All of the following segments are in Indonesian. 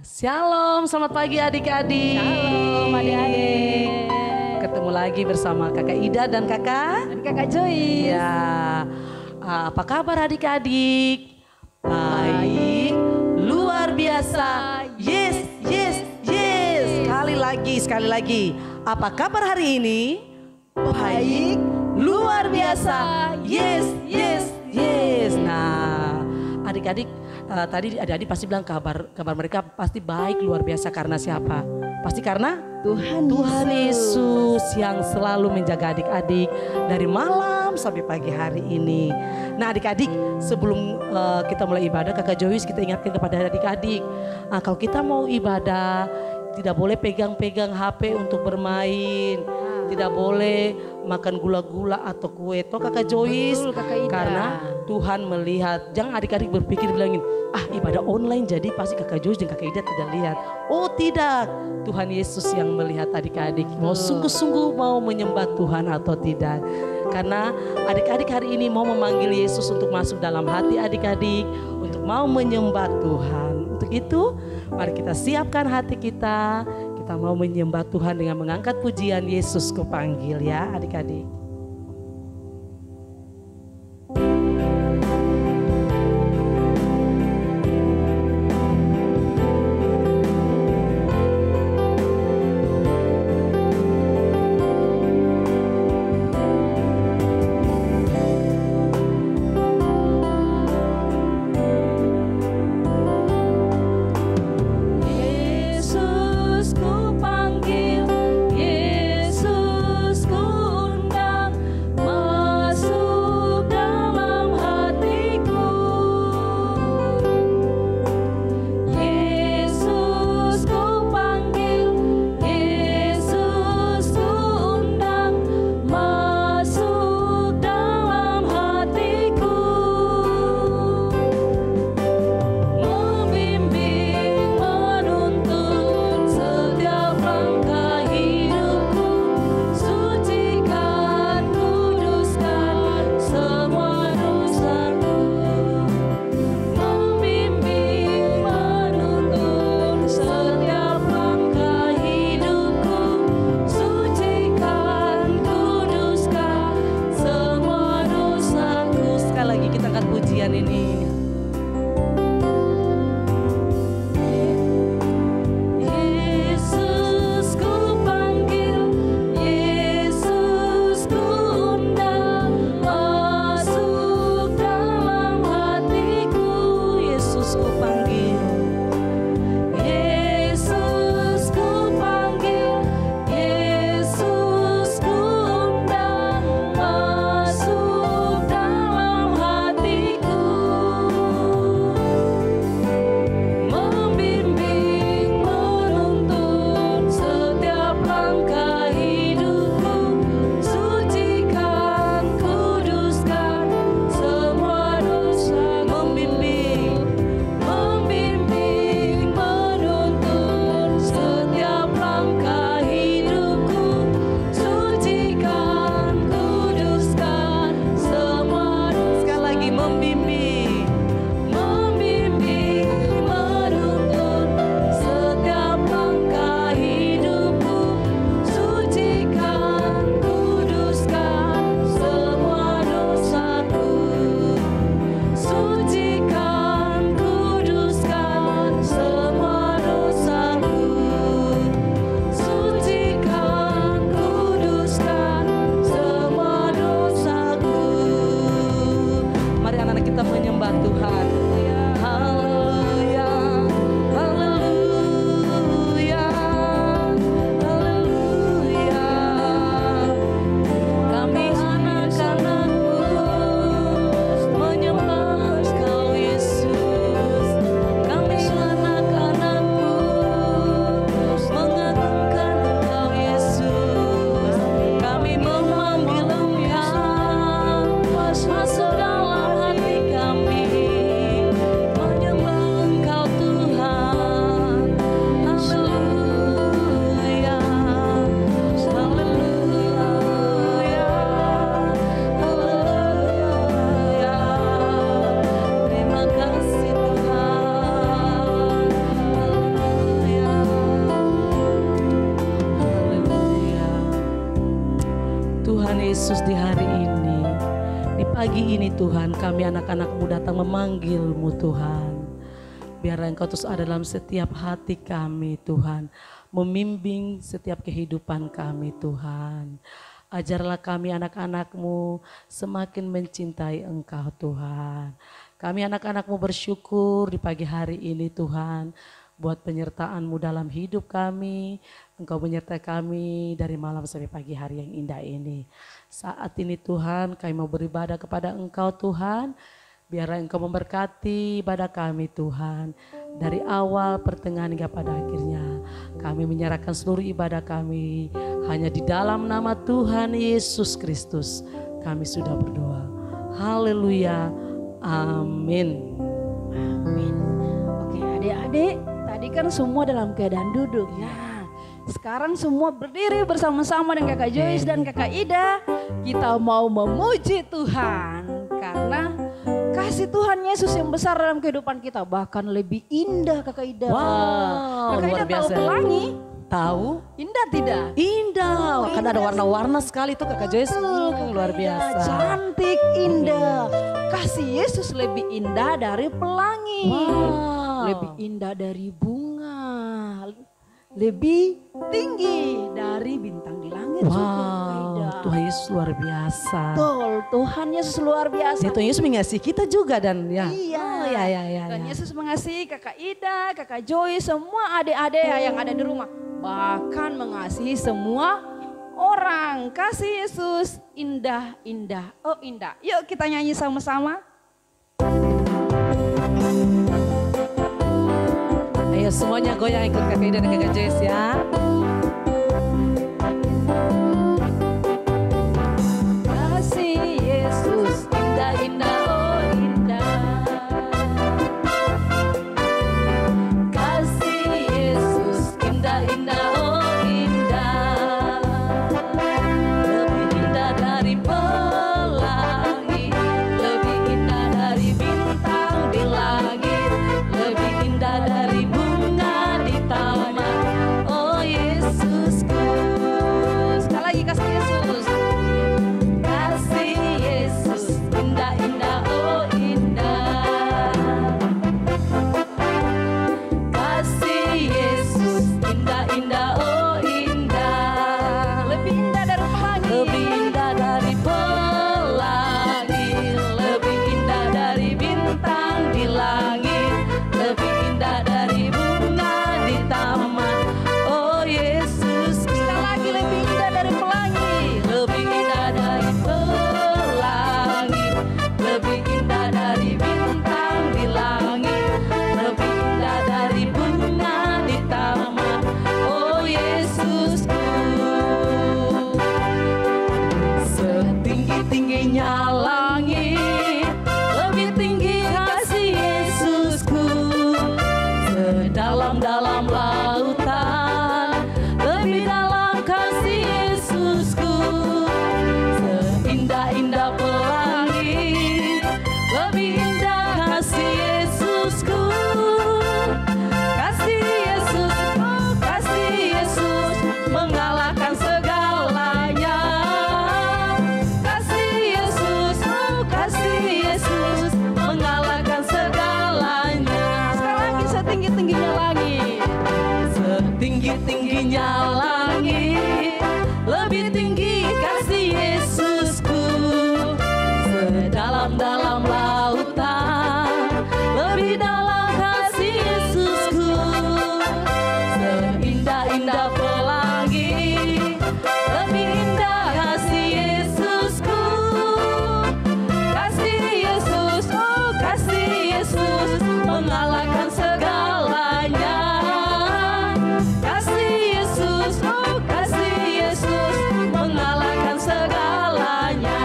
Shalom, selamat pagi adik-adik. Shalom adik-adik. Ketemu lagi bersama kakak Ida dan kakak Joyce. Ya, apa kabar adik-adik? Baik, luar biasa. Yes, yes, yes. Sekali lagi. Apa kabar hari ini? Baik, luar biasa. Yes, yes, yes. Nah, adik-adik, tadi adik-adik pasti bilang kabar mereka pasti baik luar biasa karena siapa? Pasti karena Tuhan Yesus yang selalu menjaga adik-adik dari malam sampai pagi hari ini. Nah adik-adik, sebelum kita mulai ibadah, kakak Joyce kita ingatkan kepada adik-adik, kalau kita mau ibadah tidak boleh pegang-pegang HP untuk bermain. Tidak boleh makan gula-gula atau kue. Toh kakak Joyce. Betul, Kakak Ida. Karena Tuhan melihat. Jangan adik-adik berpikir bilangin, ibadah online jadi pasti kakak Joyce dan kakak Ida tidak lihat. Oh tidak, Tuhan Yesus yang melihat adik-adik. Mau sungguh-sungguh mau menyembah Tuhan atau tidak. Karena adik-adik hari ini mau memanggil Yesus untuk masuk dalam hati adik-adik. Untuk mau menyembah Tuhan. Untuk itu mari kita siapkan hati kita. Kita mau menyembah Tuhan dengan mengangkat pujian Yesus kupanggil ya adik-adik. Masuk dalam hati kami. Pagi ini Tuhan, kami anak-anak-Mu datang memanggil-Mu Tuhan. Biar Engkau terus ada dalam setiap hati kami Tuhan. Membimbing setiap kehidupan kami Tuhan. Ajarlah kami anak-anak-Mu semakin mencintai Engkau Tuhan. Kami anak-anak-Mu bersyukur di pagi hari ini Tuhan. Buat penyertaan-Mu dalam hidup kami. Engkau menyertai kami dari malam sampai pagi hari yang indah ini. Saat ini Tuhan kami mau beribadah kepada Engkau Tuhan. Biarlah Engkau memberkati ibadah kami Tuhan. Dari awal, pertengahan hingga pada akhirnya. Kami menyerahkan seluruh ibadah kami. Hanya di dalam nama Tuhan Yesus Kristus kami sudah berdoa. Haleluya. Amin. Amin. Oke adik-adik, tadi kan semua dalam keadaan duduk ya. Sekarang semua berdiri bersama-sama dengan Kakak Joyce dan Kakak Ida. Kita mau memuji Tuhan karena kasih Tuhan Yesus yang besar dalam kehidupan kita. Bahkan lebih indah Kakak Ida. Wow, Kakak luar Ida biasa. tahu pelangi? Tahu? Indah tidak? Indah, kan ada warna-warna sekali tuh Kakak Joyce. Luar biasa. Cantik, indah. Kasih Yesus lebih indah dari pelangi. Wow. Lebih indah dari bunga. Lebih tinggi dari bintang di langit. Wow, Tuhan Yesus luar biasa. Betul, Tuhan Yesus luar biasa. Jadi Tuhan Yesus mengasihi kita juga dan ya. Iya. Oh, ya. Dan Yesus mengasihi Kakak Ida, Kakak Joy, semua adik-adik yang ada di rumah. Bahkan mengasihi semua orang. Kasih Yesus indah, indah. Oh indah. Yuk kita nyanyi sama-sama. Ayo semuanya goyang ikut Kakak Ida dan Kakak Joyce ya. Kasih Yesus indah-indah, oh indah. Kasih Yesus indah-indah, oh indah. Lebih indah dari pelangi, lebih indah dari bintang di langit, lebih indah dari bunga di taman. Oh Yesusku. Sekali lagi kasih Yesus. Kasih Yesus indah-indah, oh indah. Kasih Yesus indah-indah, oh indah. Lebih indah dari pelangi. Lebih indah dari pelangi, lebih indah dari bintang di langit, lebih indah dari bunga di taman. Oh Yesus, Sekali lagi lebih indah dari pelangi. lebih indah dari pelangi, lebih indah dari bintang di langit, lebih indah dari bunga di taman. Oh Yesusku. Setinggi-tingginya langit, lebih tinggi kasih Yesusku. Sedalam-dalam lautan, lebih dalam kasih Yesusku. Seindah-indah pelangi, lebih indah kasih Yesusku. Kasih Yesus, oh kasih Yesus, mengalahkan segalanya. Kasih Yesus, oh kasih Yesus, mengalahkan segalanya. Sekali lagi setinggi-tingginya langit. Setinggi-tingginya langit, lebih tinggi kasih Yesusku. Sedalam-dalam lautan, lebih dalam kasih Yesusku. Seindah-indah pelangi, lebih indah kasih Yesusku. Kasih Yesus, oh kasih Yesus, mengalahkan segalanya. Kasih Yesus, oh kasih Yesus, mengalahkan segalanya.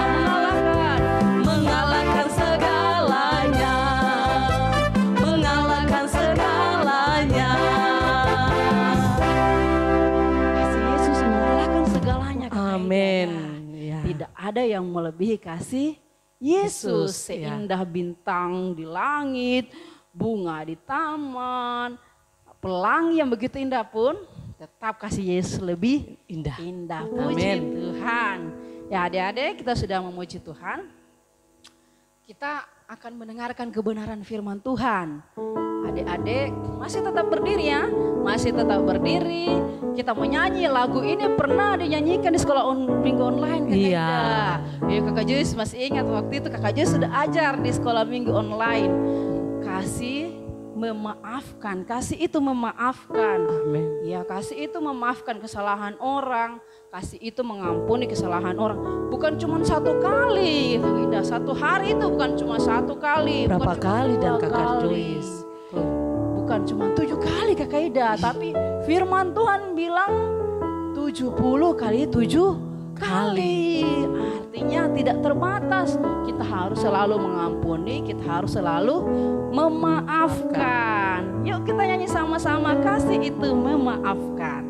Mengalahkan segalanya. Mengalahkan segalanya. Kasih Yesus mengalahkan segalanya. Kakak Ida. Amin. Ya. Tidak ada yang melebihi kasih Yesus. Yesus, ya. Seindah bintang di langit, bunga di taman, pelangi yang begitu indah pun tetap kasih Yesus lebih Indah. indah. Puji Amin. Tuhan. Ya adik-adik kita sudah memuji Tuhan. kita akan mendengarkan kebenaran firman Tuhan. Adik-adik masih tetap berdiri ya, masih tetap berdiri. Kita menyanyi lagu ini pernah dinyanyikan di sekolah minggu online Kakak Iya. Ida. Ya, Kakak Joyce masih ingat waktu itu Kakak Joyce sudah ajar di sekolah minggu online. Kasih memaafkan, kasih itu memaafkan. Amin. Ya, kasih itu memaafkan kesalahan orang, kasih itu mengampuni kesalahan orang. Bukan cuma satu kali, Kak Ida. Satu hari itu bukan cuma satu kali. Berapa bukan cuma kali dan 2 Kakak kali. Joyce? Bukan cuma 7 kali Kakak Ida, tapi firman Tuhan bilang 70 kali 7 kali. Artinya tidak terbatas. Kita harus selalu mengampuni, kita harus selalu memaafkan. Yuk kita nyanyi sama-sama, kasih itu memaafkan.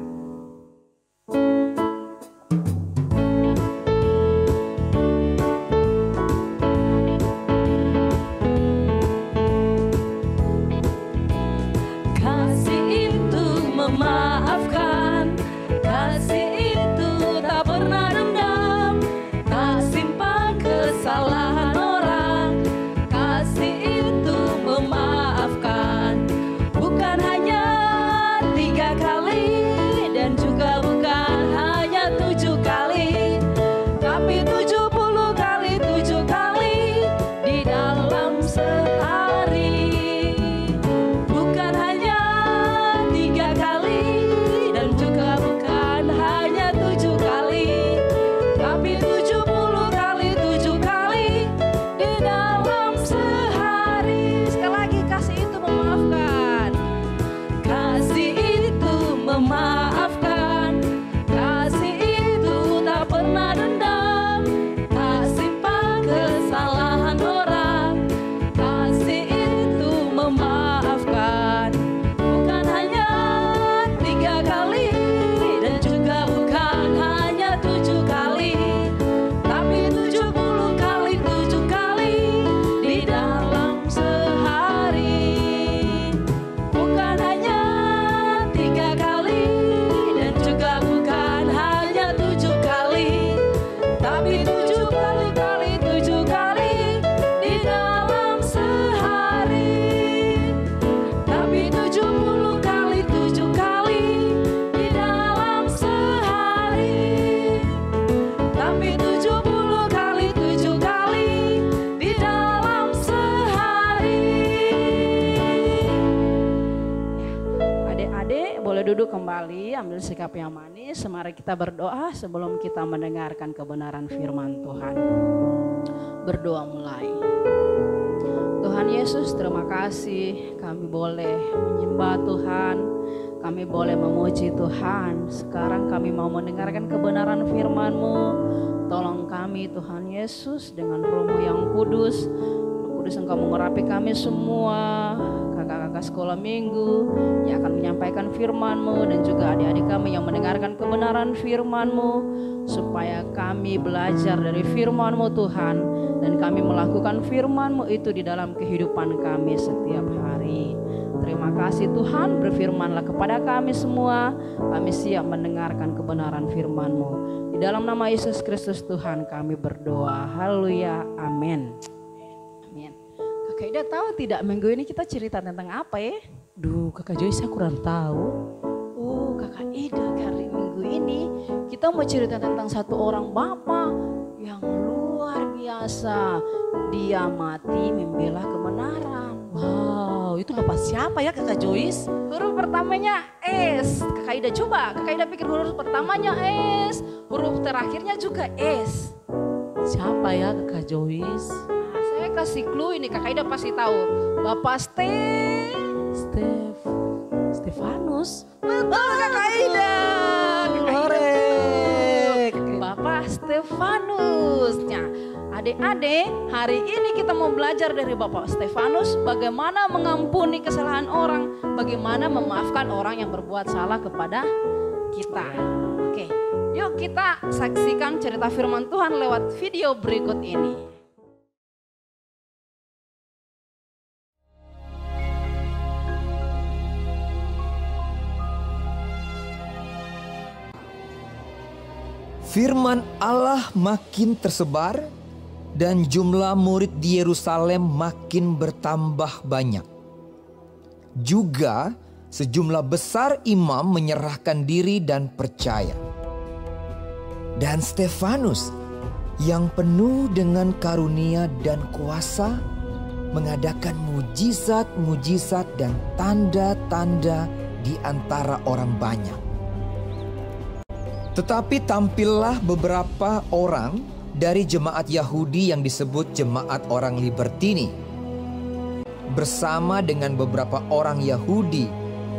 Kasih itu memaafkan, kasih itu tak pernah dendam, tak simpan kesalahan orang. Kasih itu memaafkan, bukan hanya 3 kali dan juga bukan hanya 7 kali, tapi 70 kali 7 kali di dalam sehari. Bukan hanya 3 kali dan juga bukan hanya 7 kali, tapi 70 kali 7 kali di dalam sehari. Sekali lagi, kasih itu memaafkan. Kasih itu memaafkan, kasih itu tak pernah dendam, tak simpan kesalahan orang. Kasih itu memaafkan, bukan hanya 3 kali dan juga bukan hanya 7 kali, tapi 70 kali 7 kali di dalam sehari. Bukan hanya 3 kali dan juga bukan hanya 7 kali, tapi 7 kali 7 kali di dalam sehari. Tapi 70 kali 7 kali di dalam sehari. Tapi 70 kali 7 kali di dalam sehari. Adik-adik boleh duduk kembali, ambil sikap yang manis. Mari kita berdoa sebelum kita mendengarkan kebenaran firman Tuhan. Berdoa mulai. Tuhan Yesus, terima kasih kami boleh menyembah Tuhan, kami boleh memuji Tuhan. Sekarang kami mau mendengarkan kebenaran firman-Mu. Tolong kami Tuhan Yesus dengan Roh-Mu yang kudus. Roh Kudus, Engkau mengurapi kami semua, kakak-kakak sekolah minggu yang akan menyampaikan firman-Mu, dan juga adik-adik kami yang mendengarkan kebenaran firman-Mu, supaya kami belajar dari firman-Mu Tuhan, dan kami melakukan firman-Mu itu di dalam kehidupan kami setiap hari. Terima kasih Tuhan, berfirmanlah kepada kami semua, kami siap mendengarkan kebenaran firman-Mu. Di dalam nama Yesus Kristus Tuhan kami berdoa, haleluya, amin. Amin. Kakak Ida tahu tidak minggu ini kita cerita tentang apa ya? Duh, Kakak Joyce saya kurang tahu. Oh, Kakak Ida, hari minggu ini kita mau cerita tentang satu orang bapak yang luar biasa. Dia mati membela kebenaran. Wow, itu bapak siapa ya Kakak Joyce? Huruf pertamanya S. Kakak Ida coba, Kakak Ida pikir huruf pertamanya S, huruf terakhirnya juga S. Siapa ya Kakak Joyce? Nah, saya kasih clue ini, Kakak Ida pasti tahu. Bapak Stefanus. Betul Kakak Ida. Korek. Bapak Stefanus. Nah, adik-adik, hari ini kita mau belajar dari Bapak Stefanus bagaimana mengampuni kesalahan orang, bagaimana memaafkan orang yang berbuat salah kepada kita. Oke, yuk kita saksikan cerita firman Tuhan lewat video berikut ini. Firman Allah makin tersebar dan jumlah murid di Yerusalem makin bertambah banyak. Juga sejumlah besar imam menyerahkan diri dan percaya. Dan Stefanus yang penuh dengan karunia dan kuasa mengadakan mujizat-mujizat dan tanda-tanda di antara orang banyak. Tetapi tampillah beberapa orang dari jemaat Yahudi yang disebut jemaat orang Libertini, bersama dengan beberapa orang Yahudi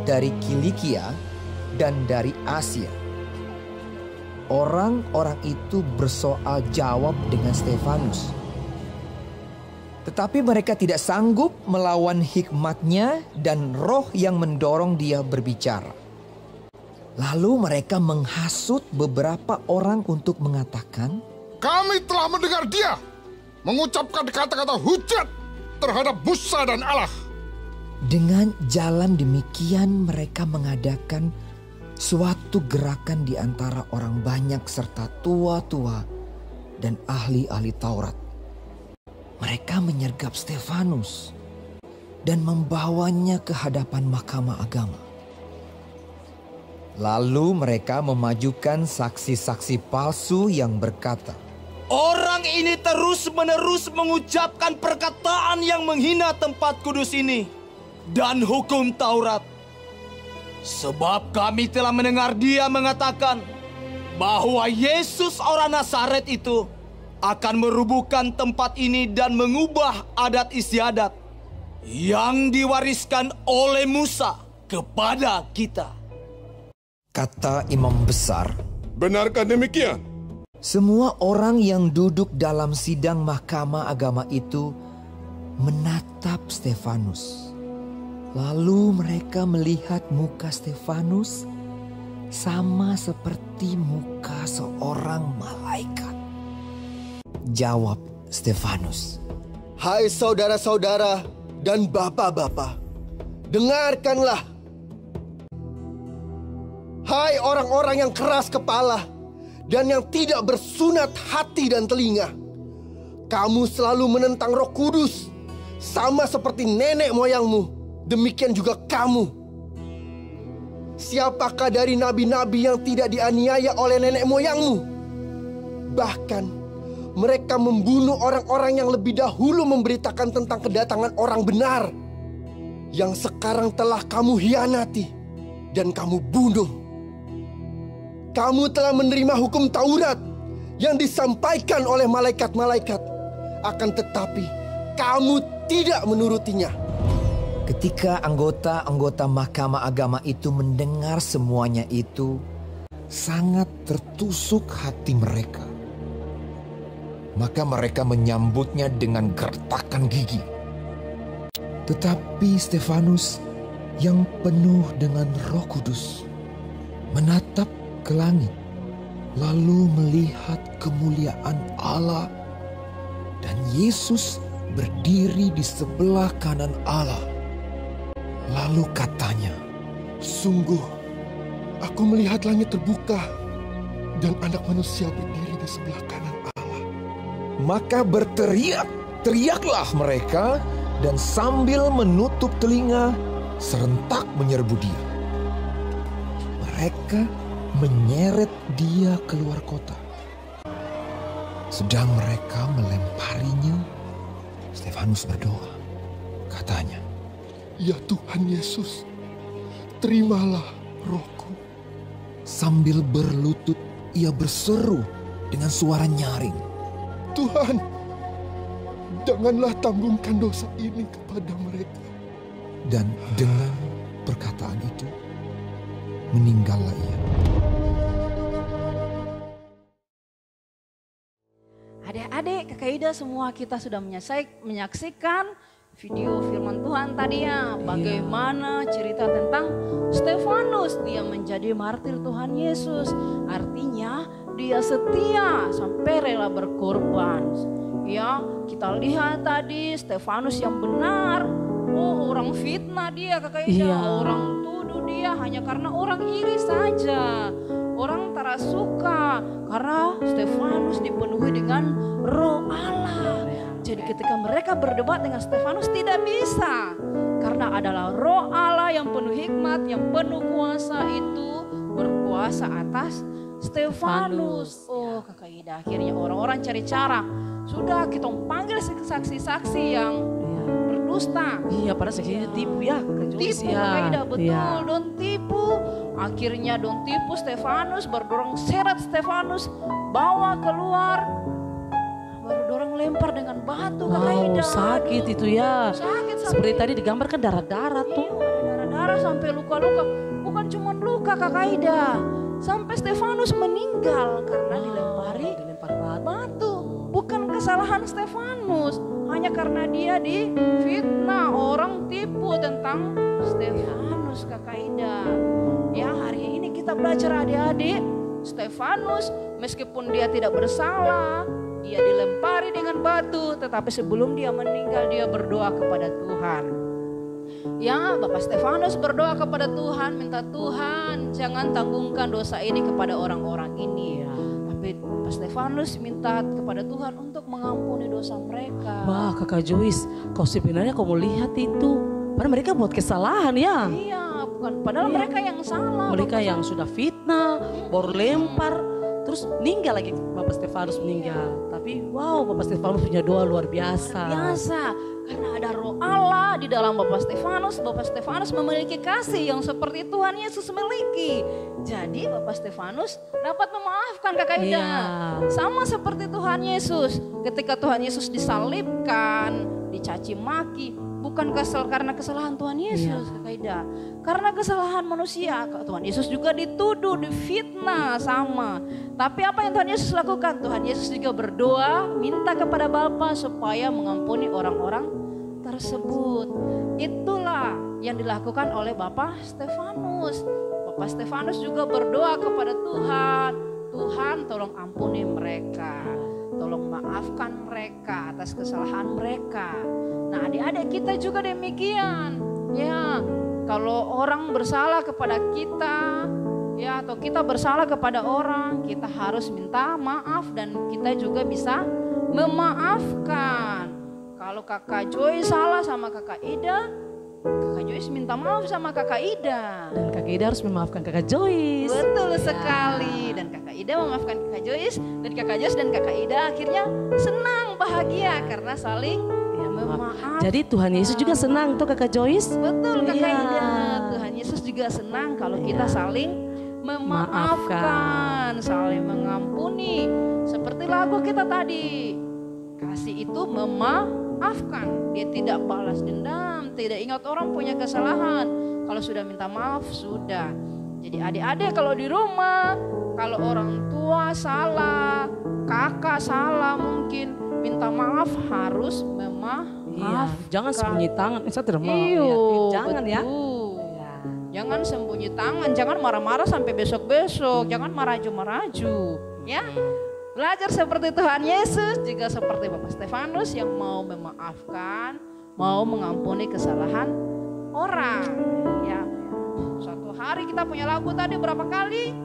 dari Kilikia dan dari Asia. Orang-orang itu bersoal jawab dengan Stefanus. Tetapi mereka tidak sanggup melawan hikmatnya dan roh yang mendorong dia berbicara. Lalu mereka menghasut beberapa orang untuk mengatakan, "Kami telah mendengar dia mengucapkan kata-kata hujat terhadap Musa dan Allah." Dengan jalan demikian mereka mengadakan suatu gerakan di antara orang banyak serta tua-tua dan ahli-ahli Taurat. Mereka menyergap Stefanus dan membawanya ke hadapan mahkamah agama. Lalu mereka memajukan saksi-saksi palsu yang berkata, "Orang ini terus-menerus mengucapkan perkataan yang menghina tempat kudus ini dan hukum Taurat. Sebab kami telah mendengar dia mengatakan bahwa Yesus orang Nazaret itu akan merubuhkan tempat ini dan mengubah adat istiadat yang diwariskan oleh Musa kepada kita." Kata imam besar, "Benarkah demikian?" semua orang yang duduk dalam sidang mahkamah agama itu menatap Stefanus. Lalu mereka melihat muka Stefanus sama seperti muka seorang malaikat. Jawab Stefanus, "Hai saudara-saudara dan bapak-bapak, dengarkanlah. Hai orang-orang yang keras kepala dan yang tidak bersunat hati dan telinga. Kamu selalu menentang Roh Kudus, sama seperti nenek moyangmu, demikian juga kamu. Siapakah dari nabi-nabi yang tidak dianiaya oleh nenek moyangmu? Bahkan mereka membunuh orang-orang yang lebih dahulu memberitakan tentang kedatangan orang benar, yang sekarang telah kamu hianati dan kamu bunuh. Kamu telah menerima hukum Taurat yang disampaikan oleh malaikat-malaikat, akan tetapi kamu tidak menurutinya." Ketika anggota-anggota mahkamah agama itu mendengar semuanya itu, sangat tertusuk hati mereka. Maka mereka menyambutnya dengan gertakan gigi. Tetapi Stefanus yang penuh dengan Roh Kudus menatap ke langit, lalu melihat kemuliaan Allah dan Yesus berdiri di sebelah kanan Allah. Lalu katanya, "Sungguh, aku melihat langit terbuka dan Anak Manusia berdiri di sebelah kanan Allah." Maka berteriak-teriaklah mereka dan sambil menutup telinga serentak menyerbu dia. Mereka menyeret dia keluar kota. Sedang mereka melemparinya, Stefanus berdoa. Katanya, "Ya Tuhan Yesus, terimalah rohku." Sambil berlutut ia berseru dengan suara nyaring, "Tuhan, janganlah tanggungkan dosa ini kepada mereka." Dan dengan perkataan itu meninggallah ia. Adik-adik, Kakak Ida, semua kita sudah menyaksikan video firman Tuhan tadi ya. Bagaimana cerita tentang Stefanus, dia menjadi martir Tuhan Yesus. Artinya dia setia sampai rela berkorban. Ya, kita lihat tadi Stefanus yang benar. Oh, orang fitnah dia, Kakak Ida. Orang tuduh dia hanya karena orang iri saja. Orang tak suka karena Stefanus dipenuhi dengan Roh Allah. Jadi ketika mereka berdebat dengan Stefanus tidak bisa. Karena adalah roh Allah yang penuh hikmat, yang penuh kuasa itu berkuasa atas Stefanus. Oh Kakak Ida, akhirnya orang-orang cari cara. Sudah kita panggil saksi-saksi yang berdusta. Iya, pada saksinya tipu ya. Tipu Kakak Ida, betul. Don tipu. Akhirnya don tipu Stefanus, berdorong seret Stefanus, bawa keluar. Baru dorong lempar dengan batu Kakak Ida. Sakit itu ya. Sakit. Seperti tadi digambarkan darah-darah tuh. Iya, ada darah-darah sampai luka-luka. Bukan cuma luka Kakak Ida. Sampai Stefanus meninggal karena dilempar batu. Bukan kesalahan Stefanus. Hanya karena dia difitnah, orang tipu tentang Stefanus Kakak Ida. Ya hari ini kita belajar adik-adik. Stefanus meskipun dia tidak bersalah, dia dilempari dengan batu, tetapi sebelum dia meninggal dia berdoa kepada Tuhan. Ya, Bapak Stefanus berdoa kepada Tuhan, minta Tuhan jangan tanggungkan dosa ini kepada orang-orang ini. Tapi Bapak Stefanus minta kepada Tuhan untuk mengampuni dosa mereka. Wah Kakak Joyce, kau sebenarnya kau mau lihat itu. Padahal mereka buat kesalahan ya. Iya, bukan. Padahal mereka yang salah. Mereka yang sudah fitnah, baru lempar. Terus meninggal lagi, Bapak Stefanus meninggal. Tapi wow, Bapak Stefanus punya doa luar biasa. Karena ada roh Allah di dalam Bapak Stefanus. Bapak Stefanus memiliki kasih yang seperti Tuhan Yesus miliki. Jadi Bapak Stefanus dapat memaafkan Kakak Ida. Sama seperti Tuhan Yesus. Ketika Tuhan Yesus disalibkan, dicaci maki. Bukan karena kesalahan Tuhan Yesus Kakak Ida. Karena kesalahan manusia. Tuhan Yesus juga dituduh, difitnah sama. Tapi apa yang Tuhan Yesus lakukan? Tuhan Yesus juga berdoa, minta kepada Bapa supaya mengampuni orang-orang tersebut. Itulah yang dilakukan oleh Bapak Stefanus. Bapak Stefanus juga berdoa kepada Tuhan. Tuhan tolong ampuni mereka. Tolong maafkan mereka atas kesalahan mereka. Nah adik-adik kita juga demikian. Ya, kalau orang bersalah kepada kita, ya atau kita bersalah kepada orang, kita harus minta maaf dan kita juga bisa memaafkan. Kalau Kakak Joy salah sama Kakak Ida, Kakak Joyce minta maaf sama Kakak Ida. Dan Kakak Ida harus memaafkan Kakak Joyce. Betul sekali. Dan Kakak Ida memaafkan Kakak Joyce. Dan Kakak Joyce dan Kakak Ida akhirnya senang, bahagia karena saling memaafkan. Jadi Tuhan Yesus juga senang tuh Kakak Joyce. Betul Kakak Ida. Tuhan Yesus juga senang kalau kita saling memaafkan, saling mengampuni. Seperti lagu kita tadi. Kasih itu memaafkan. Dia tidak balas dendam, tidak ingat orang punya kesalahan. Kalau sudah minta maaf, sudah. Jadi adik-adik kalau di rumah, kalau orang tua salah, kakak salah mungkin, minta maaf harus memaafkan. Iya, jangan sembunyi tangan. Saya tidak mau. Jangan ya. Jangan sembunyi tangan, jangan marah-marah sampai besok-besok, jangan maraju-maraju. Ya. Belajar seperti Tuhan Yesus, juga seperti Bapak Stefanus yang mau memaafkan, mau mengampuni kesalahan orang. Ya, suatu hari kita punya lagu tadi berapa kali?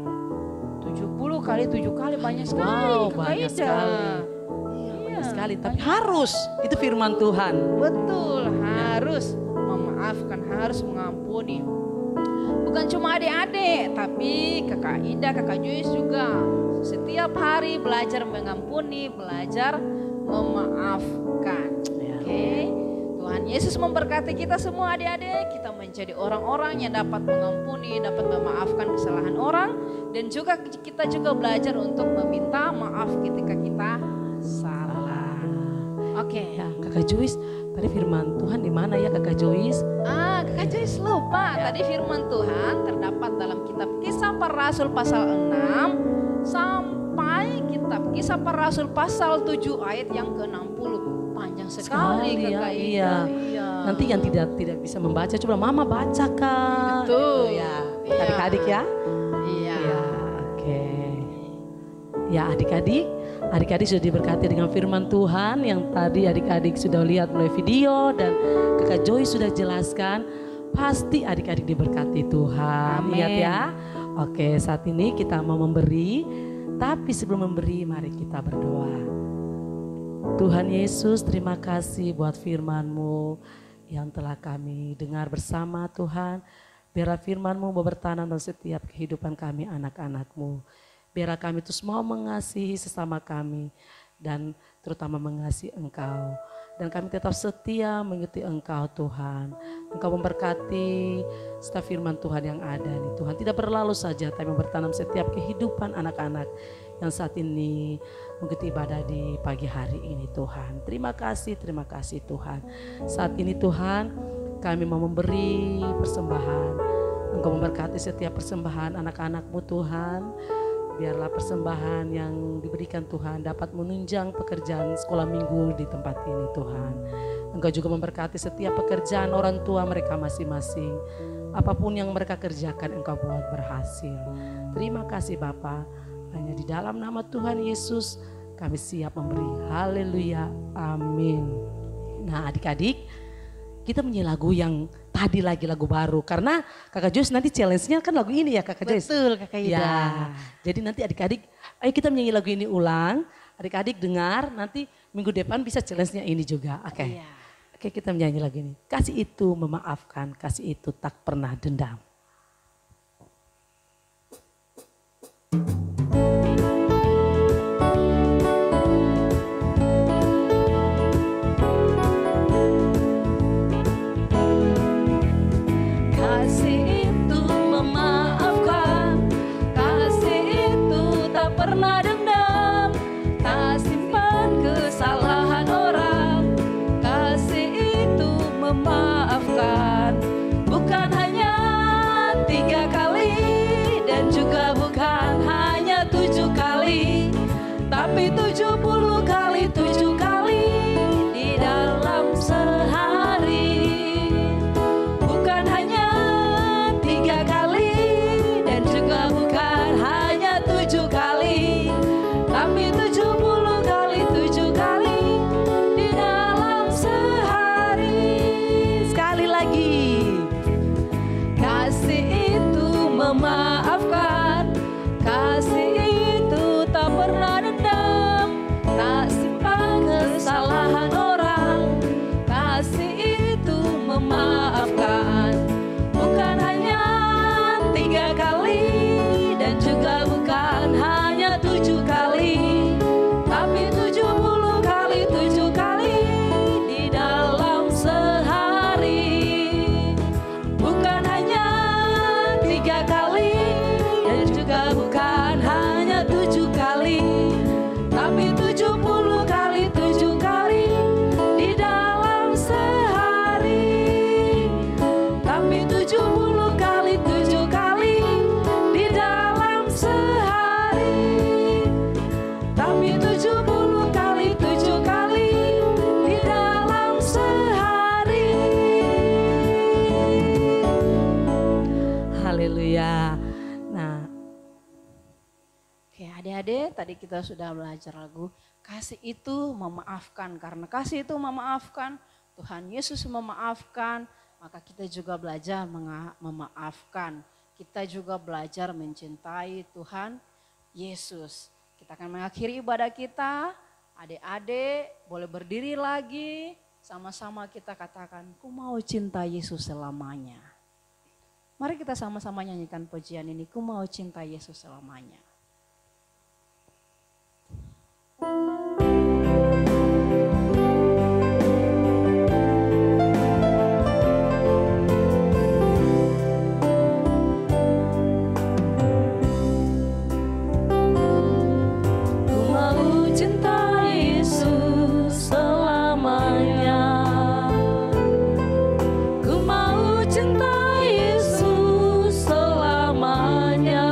70 kali, 7 kali, banyak sekali. Wow, banyak sekali. Iya, banyak sekali, tapi harus, itu firman Tuhan. Betul, harus memaafkan, harus mengampuni. Bukan cuma adik-adik, tapi Kakak Ida, Kakak Joyce juga. Setiap hari belajar mengampuni, belajar memaafkan. Oke. Tuhan Yesus memberkati kita semua adik-adik. Kita menjadi orang-orang yang dapat mengampuni, dapat memaafkan kesalahan orang. Dan juga kita juga belajar untuk meminta maaf ketika kita salah. Oke. Ya, Kakak Joyce, tadi firman Tuhan di mana ya Kakak Joyce? Kakak Joyce lupa. Tadi firman Tuhan terdapat dalam kitab Kisah Para Rasul pasal 6. Sampai kitab Kisah Para Rasul pasal 7 ayat yang ke-60. Panjang sekali Kakak Ida. Iya. Nanti yang tidak bisa membaca, coba Mama baca Kak. Betul. Ya, adik-adik ya. Iya. Oke. Ya adik-adik sudah diberkati dengan firman Tuhan yang tadi adik-adik sudah lihat melalui video dan Kakak Joy sudah jelaskan. Pasti adik-adik diberkati Tuhan. Amin. Ingat ya. Oke, saat ini kita mau memberi, tapi sebelum memberi mari kita berdoa. Tuhan Yesus, terima kasih buat firman-Mu yang telah kami dengar bersama Tuhan. Biarlah firman-Mu bertanam dalam setiap kehidupan kami anak-anak-Mu. Biarlah kami terus mau mengasihi sesama kami dan terutama mengasihi Engkau. Dan kami tetap setia mengikuti Engkau Tuhan. Engkau memberkati setiap firman Tuhan yang ada nih Tuhan. Tidak berlalu saja tapi bertanam setiap kehidupan anak-anak yang saat ini mengikuti ibadah di pagi hari ini Tuhan. Terima kasih Tuhan. Saat ini Tuhan kami mau memberi persembahan. Engkau memberkati setiap persembahan anak-anak-Mu Tuhan. Biarlah persembahan yang diberikan Tuhan dapat menunjang pekerjaan sekolah minggu di tempat ini Tuhan. Engkau juga memberkati setiap pekerjaan orang tua mereka masing-masing. Apapun yang mereka kerjakan Engkau buat berhasil. Terima kasih Bapa. Hanya di dalam nama Tuhan Yesus kami siap memberi. Haleluya. Amin. Nah adik-adik, kita menyanyi lagu yang tadi lagi lagu baru. Karena Kakak Joyce nanti challenge-nya kan lagu ini ya Kakak Joyce. Betul Kakak Ida. Ya, jadi nanti adik-adik, ayo kita menyanyi lagu ini ulang. Adik-adik dengar, nanti minggu depan bisa challenge-nya ini juga. Oke. Iya. Oke, kita menyanyi lagu ini. Kasih itu memaafkan, kasih itu tak pernah dendam. Bukan hanya 3 kali dan juga bukan hanya 7 kali, tapi 70 kali 7 kali di dalam sehari. Bukan hanya 3 kali dan juga bukan hanya 7 kali, tapi 70 kali 7 kali di dalam sehari. Sekali lagi. Kasih itu memaafkan, kasih itu tak pernah dendam, tak simpan kesalahan orang. Kasih itu memaafkan, bukan hanya 3 kali dan juga bukan hanya 7 kali, tapi 70 kali 7 kali di dalam sehari. Bukan hanya 3 kali dan juga bukan hanya 7 kali, tapi 70 kali 7 kali di dalam sehari. Tapi 70 kali 7 kali di dalam sehari. Tapi 70 kali 7 kali di dalam sehari. Haleluya. Nah, Oke adik-adik, tadi kita sudah belajar lagu kasih itu memaafkan. Karena kasih itu memaafkan, Tuhan Yesus memaafkan, maka kita juga belajar memaafkan. Kita juga belajar mencintai Tuhan Yesus. Kita akan mengakhiri ibadah kita. Adik-adik boleh berdiri lagi, sama-sama kita katakan, ku mau cinta Yesus selamanya. Mari kita sama-sama nyanyikan pujian ini, ku mau cinta Yesus selamanya. Ku mau cinta Yesus selamanya. Ku mau cinta Yesus selamanya.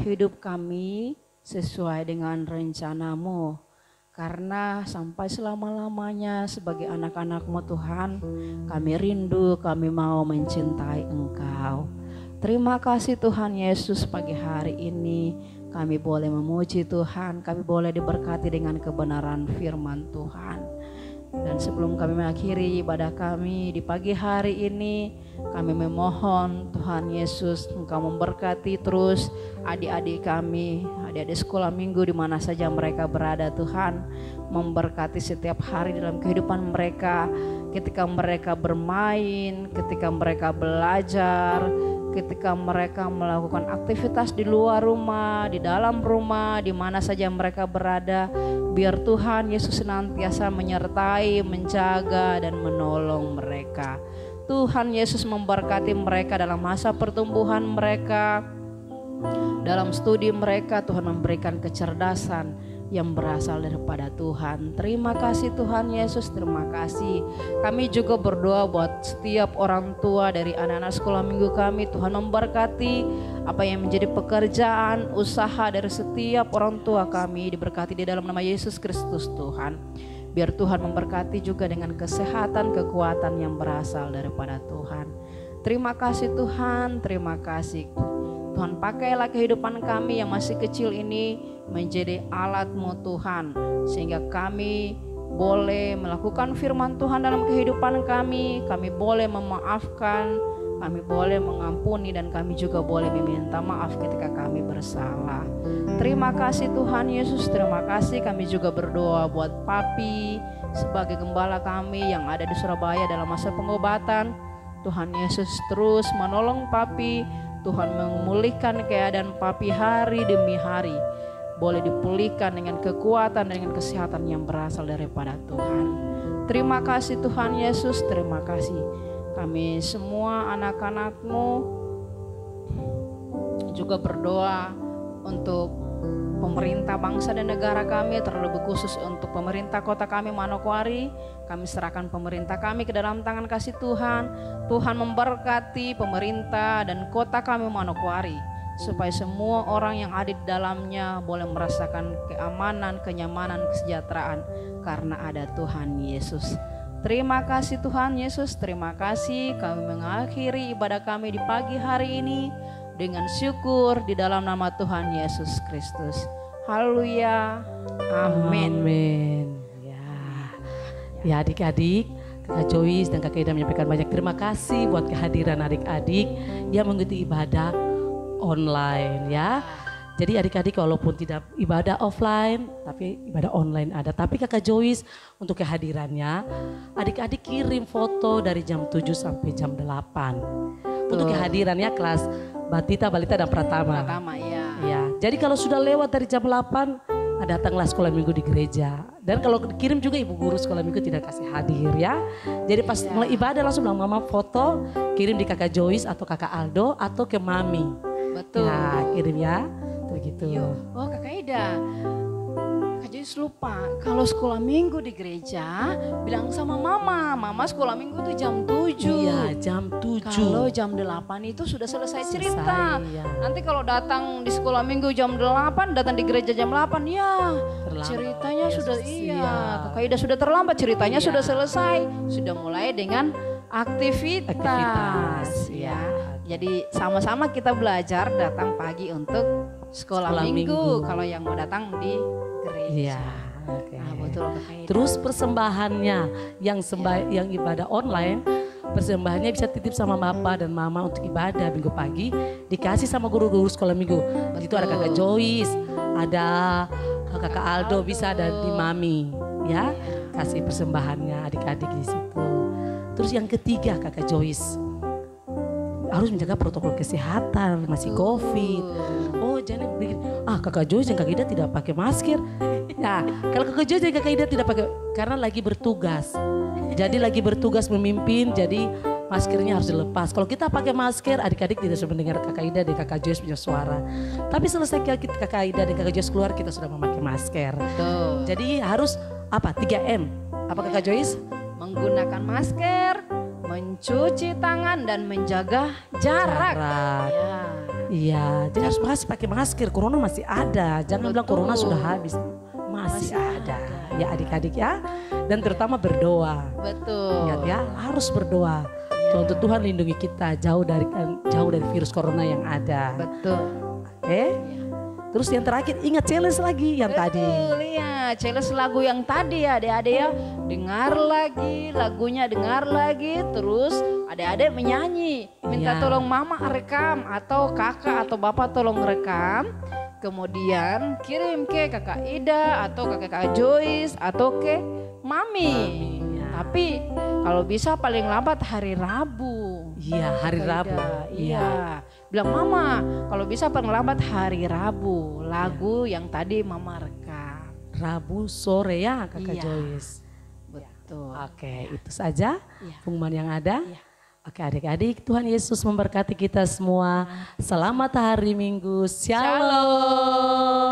hidup kami sesuai dengan rencana-Mu. Karena sampai selama-lamanya sebagai anak-anak-Mu Tuhan, kami rindu, kami mau mencintai Engkau. Terima kasih Tuhan Yesus, pagi hari ini kami boleh memuji Tuhan, kami boleh diberkati dengan kebenaran firman Tuhan. Dan sebelum kami mengakhiri ibadah kami di pagi hari ini, kami memohon Tuhan Yesus Engkau memberkati terus adik-adik kami, adik-adik sekolah minggu di mana saja mereka berada Tuhan. Memberkati setiap hari dalam kehidupan mereka, ketika mereka bermain, ketika mereka belajar, ketika mereka melakukan aktivitas di luar rumah, di dalam rumah, di mana saja mereka berada. Biar Tuhan Yesus senantiasa menyertai, menjaga dan menolong mereka. Tuhan Yesus memberkati mereka dalam masa pertumbuhan mereka, dalam studi mereka. Tuhan memberikan kecerdasan yang berasal daripada Tuhan. Terima kasih Tuhan Yesus, terima kasih. Kami juga berdoa buat setiap orang tua dari anak-anak sekolah minggu kami. Tuhan memberkati apa yang menjadi pekerjaan, usaha dari setiap orang tua kami. Diberkati di dalam nama Yesus Kristus Tuhan. Biar Tuhan memberkati juga dengan kesehatan, kekuatan yang berasal daripada Tuhan. Terima kasih Tuhan, terima kasih. Tuhan, pakailah kehidupan kami yang masih kecil ini menjadi alat-Mu Tuhan, sehingga kami boleh melakukan firman Tuhan dalam kehidupan kami boleh memaafkan, kami boleh mengampuni, dan kami juga boleh meminta maaf ketika kami bersalah. Terima kasih Tuhan Yesus, terima kasih. Kami juga berdoa buat Papi sebagai gembala kami yang ada di Surabaya dalam masa pengobatan. Tuhan Yesus terus menolong Papi, Tuhan memulihkan keadaan Papi hari demi hari. Boleh dipulihkan dengan kekuatan dan dengan kesehatan yang berasal daripada Tuhan. Terima kasih Tuhan Yesus, terima kasih. Kami semua anak-anak-Mu juga berdoa untuk pemerintah bangsa dan negara kami, terlebih khusus untuk pemerintah kota kami Manokwari. Kami serahkan pemerintah kami ke dalam tangan kasih Tuhan. Tuhan memberkati pemerintah dan kota kami Manokwari, supaya semua orang yang ada di dalamnya boleh merasakan keamanan, kenyamanan, kesejahteraan karena ada Tuhan Yesus. Terima kasih Tuhan Yesus, terima kasih. Kami mengakhiri ibadah kami di pagi hari ini dengan syukur di dalam nama Tuhan Yesus Kristus. Haleluya. Amin. Amin. Ya adik-adik, Kakak Joyce dan Kakak Ida menyampaikan banyak terima kasih buat kehadiran adik-adik yang mengikuti ibadah online ya. Jadi adik-adik walaupun tidak ibadah offline tapi ibadah online ada. Tapi Kakak Joyce untuk kehadirannya, adik-adik kirim foto dari jam 7 sampai jam 8. Untuk kehadirannya kelas Batita, Balita dan Pratama. Pratama ya. Ya. Jadi kalau sudah lewat dari jam 8, datanglah sekolah minggu di gereja. Dan kalau kirim juga ibu guru sekolah minggu tidak kasih hadir ya. Jadi pas mulai ibadah langsung bilang mama foto, kirim di Kakak Joyce atau Kakak Aldo atau ke Mami. Betul. Ya kirim ya. Begitu. Oh Kakak Ida, Kak Joyce lupa kalau sekolah minggu di gereja bilang sama mama sekolah minggu tuh jam 7. Iya jam 7. Kalau jam 8 itu sudah selesai cerita. Ya. Nanti kalau datang di sekolah minggu jam 8, datang di gereja jam 8 ya Terlambat. ceritanya Ya, sudah iya. Kakak Ida sudah terlambat, ceritanya sudah selesai. Sudah mulai dengan aktivitas. Ya. Jadi sama-sama kita belajar datang pagi untuk sekolah minggu. Kalau yang mau datang di gereja. Iya. Okay. Nah, betul Kakak Ida. Terus persembahannya yang ibadah online, persembahannya bisa titip sama Bapak dan Mama untuk ibadah minggu pagi, dikasih sama guru-guru sekolah minggu. Di situ ada Kakak Joyce, ada Kakak Aldo, bisa ada di Mami, ya. Kasih persembahannya adik-adik di situ. Terus yang ketiga Kakak Joyce, harus menjaga protokol kesehatan, masih COVID. Oh jangan bikin, Kakak Joyce dan Kakak Ida tidak pakai masker. Nah kalau Kakak Joyce dan Kakak Ida tidak pakai, karena lagi bertugas. Jadi lagi bertugas memimpin, jadi maskernya harus dilepas. Kalau kita pakai masker, adik-adik tidak bisa mendengar Kakak Ida dan Kakak Joyce punya suara. Tapi selesai Kakak Ida dan Kakak Joyce keluar, kita sudah memakai masker. Betul. Jadi harus 3M. Apa Kakak Joyce? Menggunakan masker, mencuci tangan dan menjaga jarak. Ya. Iya, jadi harus pakai masker. Corona masih ada. Jangan bilang corona sudah habis. Masih ada. Ya adik-adik ya. Dan terutama berdoa. Betul. Ingat ya, harus berdoa. Untuk Tuhan lindungi kita jauh dari virus corona yang ada. Betul. Oke. Terus yang terakhir ingat challenge lagi yang tadi. Betul, iya. Challenge lagu yang tadi ya adik-adik ya. Dengar lagi lagunya, dengar lagi. Terus adik-adik menyanyi. Minta Iya. tolong mama rekam atau kakak atau bapak tolong rekam. Kemudian kirim ke kakak Ida atau ke kakak Joyce atau ke mami. ya. Tapi kalau bisa paling lambat hari Rabu. Iya, hari Kakak Rabu. Ida. Iya. Iya. Bilang mama kalau bisa paling lambat hari Rabu. Lagu yang tadi mama rekam. Rabu sore ya Kakak Iya. Joyce. Betul. Oke, itu saja Iya. pengumuman yang ada. Iya. Oke adik-adik, Tuhan Yesus memberkati kita semua. Selamat hari Minggu. Shalom.